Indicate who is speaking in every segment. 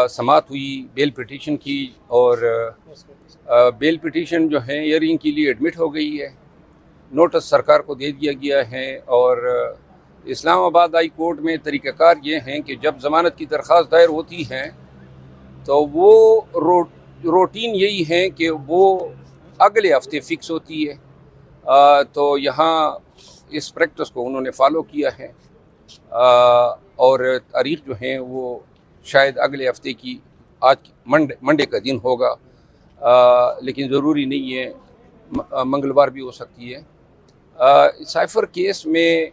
Speaker 1: समाअत हुई bell petition की, और बेल पिटीशन जो है हियरिंग के लिए एडमिट हो गई है। नोटिस सरकार को दे दिया गया है, और इस्लामाबाद हाई कोर्ट में तरीक़ाकार ये हैं कि जब ज़मानत की दरख्वास्त दायर होती है तो वो रूटीन यही है कि वो अगले हफ्ते फ़िक्स होती है। तो यहाँ इस प्रैक्टिस को उन्होंने फ़ॉलो किया है, और तारीख़ जो है वो शायद अगले हफ्ते की आज मंडे का दिन होगा, लेकिन ज़रूरी नहीं है, मंगलवार भी हो सकती है। साइफ़र केस में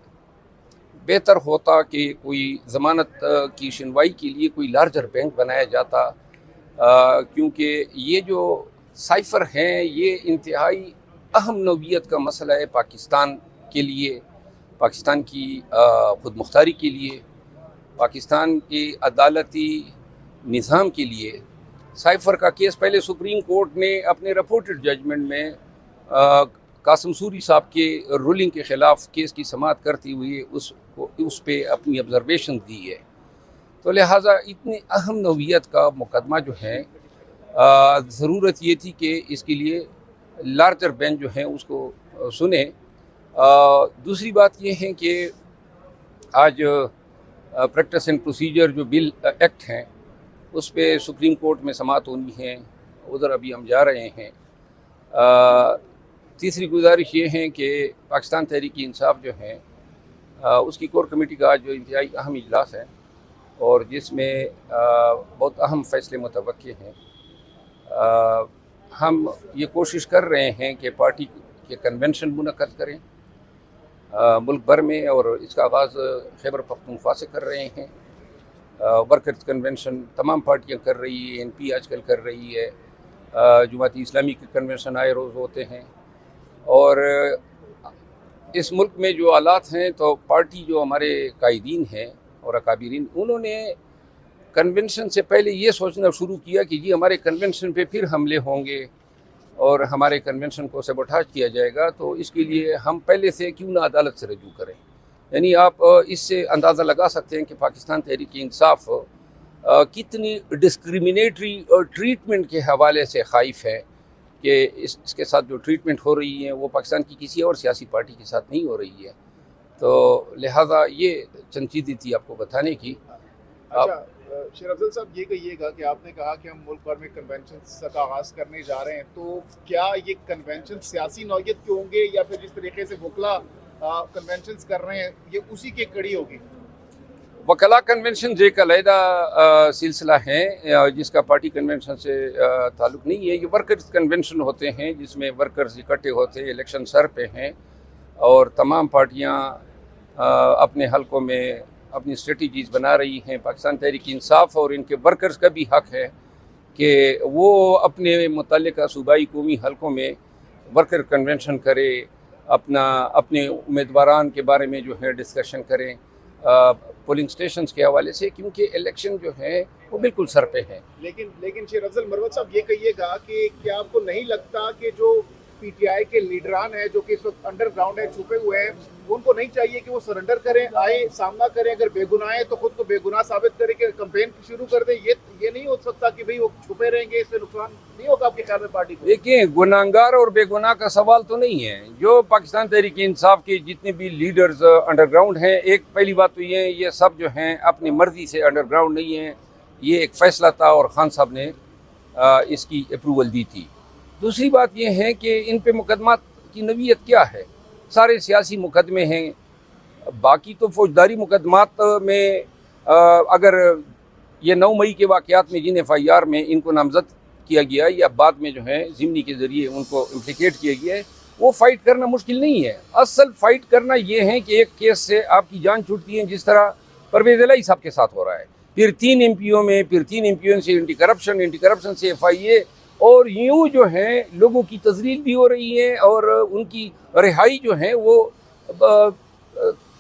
Speaker 1: बेहतर होता कि कोई ज़मानत की सुनवाई के लिए कोई लार्जर बैंक बनाया जाता, क्योंकि ये जो साइफ़र हैं ये इंतहाई अहम नौइयत का मसला है पाकिस्तान के लिए, पाकिस्तान की खुद मुख्तारी के लिए, पाकिस्तान के अदालती निज़ाम के लिए। साइफ़र का केस पहले सुप्रीम कोर्ट ने अपने रिपोर्टेड जजमेंट में कासिम सूरी साहब के रूलिंग के ख़िलाफ़ केस की समाअत करते हुए उस पे अपनी ऑब्ज़र्वेशन दी है। तो लिहाजा इतनी अहम नौइयत का मुकदमा जो है, ज़रूरत ये थी कि इसके लिए लार्जर बेंच जो है उसको सुने। दूसरी बात ये है कि आज प्रैक्टिस एंड प्रोसीजर जो बिल एक्ट हैं उस पे सुप्रीम कोर्ट में समाअत होनी है, उधर अभी हम जा रहे हैं। तीसरी गुजारिश ये है कि पाकिस्तान तहरीक इंसाफ जो है उसकी कोर कमेटी का आज जो इंतहाई अहम इजलास है, और जिसमें बहुत अहम फ़ैसले मुतवक्के हैं। हम ये कोशिश कर रहे हैं कि पार्टी के कन्वेंशन मुनक़्क़द करें मुल्क भर में, और इसका आगाज़ खैबर पख्तूनख्वा से कर रहे हैं। वर्कर्स कन्वेंशन तमाम पार्टियां कर रही है, NP आजकल कर रही है, जमाती इस्लामी के कन्वेंशन आए रोज़ होते हैं। और इस मुल्क में जो हालात हैं, तो पार्टी जो हमारे कायदीन हैं और अकाबिरीन, उन्होंने कन्वेंशन से पहले ये सोचना शुरू किया कि जी हमारे कन्वेंशन पे फिर हमले होंगे और हमारे कन्वेंशन को सबोटाज किया जाएगा, तो इसके लिए हम पहले से क्यों ना अदालत से रजू करें। यानी आप इससे अंदाज़ा लगा सकते हैं कि पाकिस्तान तहरीक इंसाफ कितनी डिस्क्रिमिनेटरी ट्रीटमेंट के हवाले से ख़ाइफ़ है कि इसके साथ जो ट्रीटमेंट हो रही है वो पाकिस्तान की किसी और सियासी पार्टी के साथ नहीं हो रही है। तो लिहाजा ये चंद चीज़ें थी आपको बताने की।
Speaker 2: अच्छा, शेर अफजल साहब ये कहिएगा कि आपने कहा कि हम मुल्क भर में कन्वेंशन का आगाज़ करने जा रहे हैं, तो क्या ये कन्वेंशन सियासी नौइयत के होंगे या फिर जिस तरीके से वकला कन्वेंशन कर रहे हैं ये उसी के कड़ी होगी?
Speaker 1: वकला कन्वेंशन एक अलहदा सिलसिला है जिसका पार्टी कन्वेंशन से ताल्लुक़ नहीं है। ये वर्कर्स कन्वेंशन होते हैं जिसमें वर्कर्स इकट्ठे होते हैं, इलेक्शन सर पे हैं, और तमाम पार्टियां अपने हलकों में अपनी स्ट्रेटजीज़ बना रही हैं। पाकिस्तान तहरीक इंसाफ और इनके वर्कर्स का भी हक़ है कि वो अपने मुतल्लिका सूबाई कौमी हलकों में वर्कर कन्वेंशन करे, अपने उम्मीदवारान के बारे में जो है डिस्कशन करें पोलिंग स्टेशंस के हवाले से, क्योंकि इलेक्शन जो है वो बिल्कुल सर पे है।
Speaker 2: लेकिन शेर अफजल मरवत साहब ये कहिएगा कि क्या आपको नहीं लगता कि जो PTI के लीडरान हैं जो कि इस वक्त अंडरग्राउंड है, छुपे हुए हैं, उनको नहीं चाहिए कि वो सरेंडर करें, आए सामना करें, अगर बेगुनाह है तो खुद को बेगुनाह साबित करें कि कैंपेन शुरू कर दें? ये नहीं हो सकता कि भाई वो छुपे रहेंगे, इससे नुकसान नहीं होगा आपके ख्याल में पार्टी को?
Speaker 1: देखिए, गुनाहगार और बेगुनाह का सवाल तो नहीं है। जो पाकिस्तान तहरीक इंसाफ के जितने भी लीडर्स अंडरग्राउंड हैं, एक पहली बात तो ये सब जो हैं अपनी मर्जी से अंडरग्राउंड नहीं है, ये एक फ़ैसला था और खान साहब ने इसकी अप्रूवल दी थी। दूसरी बात यह है कि इन पे मुकदमात की नवीयत क्या है। सारे सियासी मुकदमे हैं, बाकी तो फौजदारी मुकदमात में अगर ये 9 मई के वाक़यात में जिन FIR में इनको नामज़द किया गया या बाद में जो है ज़िमनी के ज़रिए उनको इम्प्लिकेट किया गया है, वो फ़ाइट करना मुश्किल नहीं है। असल फ़ाइट करना ये है कि एक केस से आपकी जान छूटती है, जिस तरह परवेज़ इलाही साहब के साथ हो रहा है, फिर 3 MPO से एंटी करप्शन से FIA, और यूँ जो है लोगों की तज़लील भी हो रही है और उनकी रिहाई जो है वो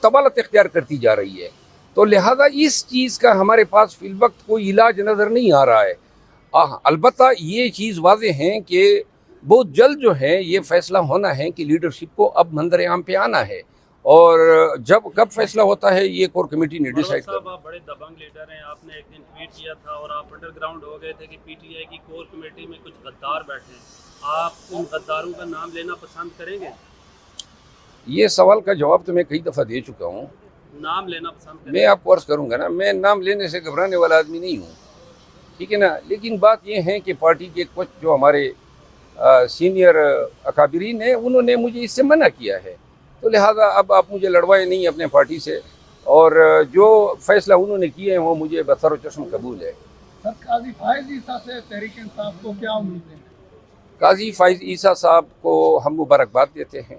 Speaker 1: तबालत इख्तियार करती जा रही है। तो लिहाजा इस चीज़ का हमारे पास फिल वक्त कोई इलाज नज़र नहीं आ रहा है। अलबत्ता ये चीज़ वाज़ेह है कि बहुत जल्द जो है ये फ़ैसला होना है कि लीडरशिप को अब मंजर आम पे आना है, اور جب کب فیصلہ ہوتا ہے یہ کور کمیٹی نے ڈیسائیڈ
Speaker 3: صاحب
Speaker 1: کرنا.
Speaker 3: آپ بڑے دبنگ لیڈر ہیں، آپ نے ایک دن ٹویٹ کیا تھا اور آپ انڈر گراؤنڈ ہو گئے تھے کہ پی ٹی آئی کی کور کمیٹی میں کچھ غدار بیٹھے ہیں، آپ ان غداروں کا نام لینا پسند کریں گے؟
Speaker 1: یہ سوال کا جواب تو میں کئی دفعہ دے چکا ہوں.
Speaker 3: نام لینا پسند کریں
Speaker 1: میں آپ کو عرض کروں گا نا، میں نام لینے سے گھبرانے والا آدمی نہیں ہوں، ٹھیک ہے نا. لیکن بات یہ ہے کہ پارٹی کے کچھ جو ہمارے سینئر اکابرین ہیں انہوں نے مجھے اس سے منع کیا ہے، تو لہٰذا اب آپ مجھے لڑوائے نہیں اپنے پارٹی سے، اور جو فیصلہ انہوں نے کیے ہیں وہ مجھے بسر و چشم قبول ہے.
Speaker 4: سر قاضی فائز عیسیٰ سے تحریک انصاف کو کیا امید ہے؟
Speaker 1: قاضی فائز عیسیٰ صاحب کو ہم مبارکباد دیتے ہیں،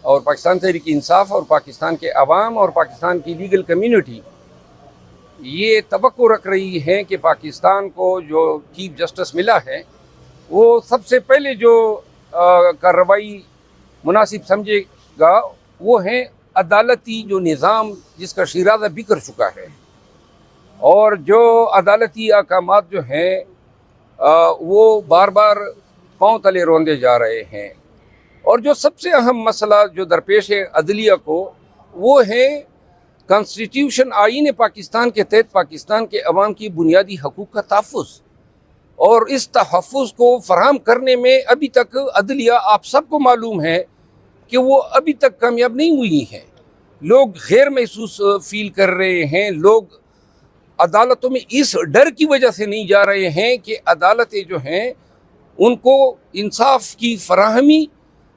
Speaker 1: اور پاکستان تحریک انصاف اور پاکستان کے عوام اور پاکستان کی لیگل کمیونٹی یہ توقع رکھ رہی ہے کہ پاکستان کو جو چیف جسٹس ملا ہے وہ سب سے پہلے جو کارروائی مناسب سمجھے گا وہ ہے عدالتی جو نظام جس کا شیرازہ بکھر چکا ہے، اور جو عدالتی احکامات جو ہیں وہ بار بار پاؤں تلے روندے جا رہے ہیں. اور جو سب سے اہم مسئلہ جو درپیش ہے عدلیہ کو وہ ہے کانسٹیٹیوشن آئین پاکستان کے تحت پاکستان کے عوام کی بنیادی حقوق کا تحفظ، اور اس تحفظ کو فراہم کرنے میں ابھی تک عدلیہ آپ سب کو معلوم ہے کہ وہ ابھی تک کامیاب نہیں ہوئی ہیں. لوگ غیر محسوس فیل کر رہے ہیں، لوگ عدالتوں میں اس ڈر کی وجہ سے نہیں جا رہے ہیں کہ عدالتیں جو ہیں ان کو انصاف کی فراہمی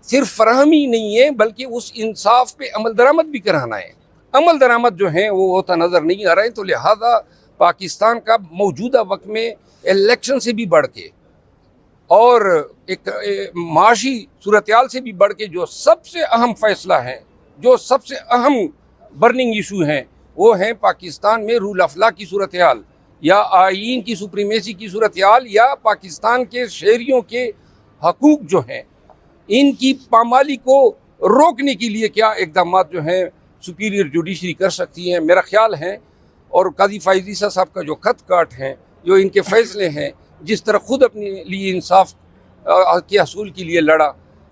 Speaker 1: صرف فراہمی نہیں ہے بلکہ اس انصاف پہ عمل درآمد بھی کرانا ہے. عمل درآمد جو ہیں وہ ہوتا نظر نہیں آ رہا ہے. تو لہٰذا پاکستان کا موجودہ وقت میں الیکشن سے بھی بڑھ کے اور ایک معاشی صورتحال سے بھی بڑھ کے جو سب سے اہم فیصلہ ہے، جو سب سے اہم برننگ ایشو ہیں، وہ ہیں پاکستان میں رول آف لا کی صورتحال، یا آئین کی سپریمیسی کی صورتحال، یا پاکستان کے شہریوں کے حقوق جو ہیں ان کی پامالی کو روکنے کے لیے کیا اقدامات جو ہیں سپیریئر جوڈیشری کر سکتی ہے. میرا خیال ہے، اور قاضی فائز عیسیٰ صاحب کا جو خط کاٹ ہیں، جو ان کے فیصلے ہیں، جس طرح خود اپنے لیے انصاف کے حصول کے لیے لڑا،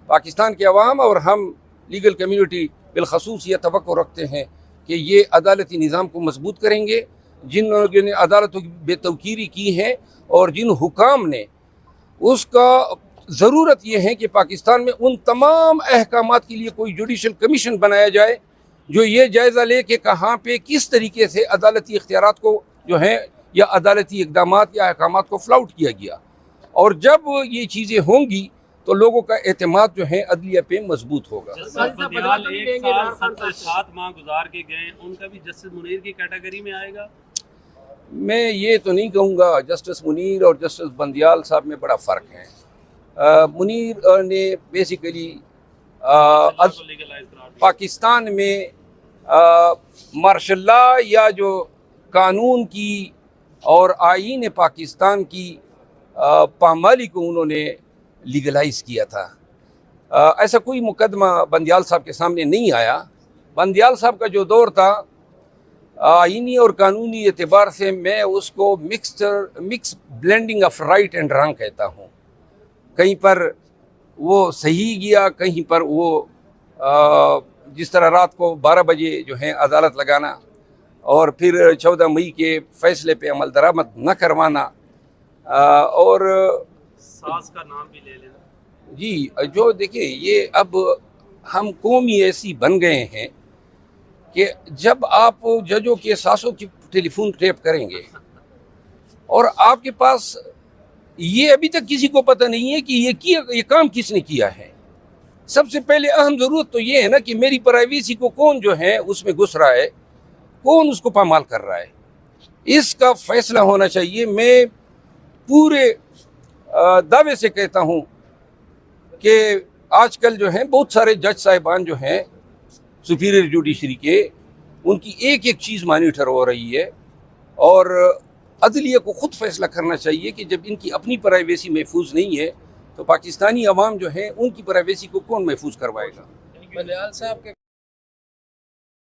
Speaker 1: پاکستان کے عوام اور ہم لیگل کمیونٹی بالخصوص یہ توقع رکھتے ہیں کہ یہ عدالتی نظام کو مضبوط کریں گے. جن لوگوں نے عدالتوں کی بے توقیری کی ہے اور جن حکام نے اس کا ضرورت یہ ہے کہ پاکستان میں ان تمام احکامات کے لیے کوئی جوڈیشل کمیشن بنایا جائے جو یہ جائزہ لے کہ کہاں پہ کس طریقے سے عدالتی اختیارات کو جو ہیں یا عدالتی اقدامات یا احکامات کو فلاؤٹ کیا گیا. اور جب یہ چیزیں ہوں گی تو لوگوں کا اعتماد جو ہے عدلیہ پہ مضبوط ہوگا.
Speaker 3: بندیال 1 سال 7 ماہ گزار کے گئے، ان کا بھی جسٹس منیر کی کیٹیگری میں آئے گا؟
Speaker 1: میں یہ تو نہیں کہوں گا. جسٹس منیر اور جسٹس بندیال صاحب میں بڑا فرق ہے. منیر نے بیسیکلی پاکستان میں مارشل لا یا جو قانون کی اور آئین پاکستان کی پامالی کو انہوں نے لیگلائز کیا تھا. ایسا کوئی مقدمہ بندیال صاحب کے سامنے نہیں آیا. بندیال صاحب کا جو دور تھا آئینی اور قانونی اعتبار سے میں اس کو mix blending of right and wrong کہتا ہوں. کہیں پر وہ صحیح گیا، کہیں پر وہ جس طرح رات کو 12 بجے جو ہے عدالت لگانا اور پھر 14 مئی کے فیصلے پہ عمل درآمد نہ کروانا، اور
Speaker 3: ساز کا نام بھی لے لینا.
Speaker 1: جی جو دیکھیں یہ اب ہم قومی ایسی بن گئے ہیں کہ جب آپ ججوں کے ساسوں کی ٹیلی فون ٹیپ کریں گے اور آپ کے پاس یہ ابھی تک کسی کو پتہ نہیں ہے کہ یہ کام کس نے کیا ہے. سب سے پہلے اہم ضرورت تو یہ ہے نا کہ میری پرائیویسی کو کون جو ہے اس میں گھس رہا ہے، کون اس کو پامال کر رہا ہے، اس کا فیصلہ ہونا چاہیے. میں پورے دعوے سے کہتا ہوں کہ آج کل جو ہیں بہت سارے جج صاحبان جو ہیں سپیریئر جوڈیشری کے، ان کی ایک ایک چیز مانیٹر ہو رہی ہے، اور عدلیہ کو خود فیصلہ کرنا چاہیے کہ جب ان کی اپنی پرائیویسی محفوظ نہیں ہے تو پاکستانی عوام جو ہیں ان کی پرائیویسی کو کون محفوظ کروائے گا.
Speaker 4: بندیال صاحب کے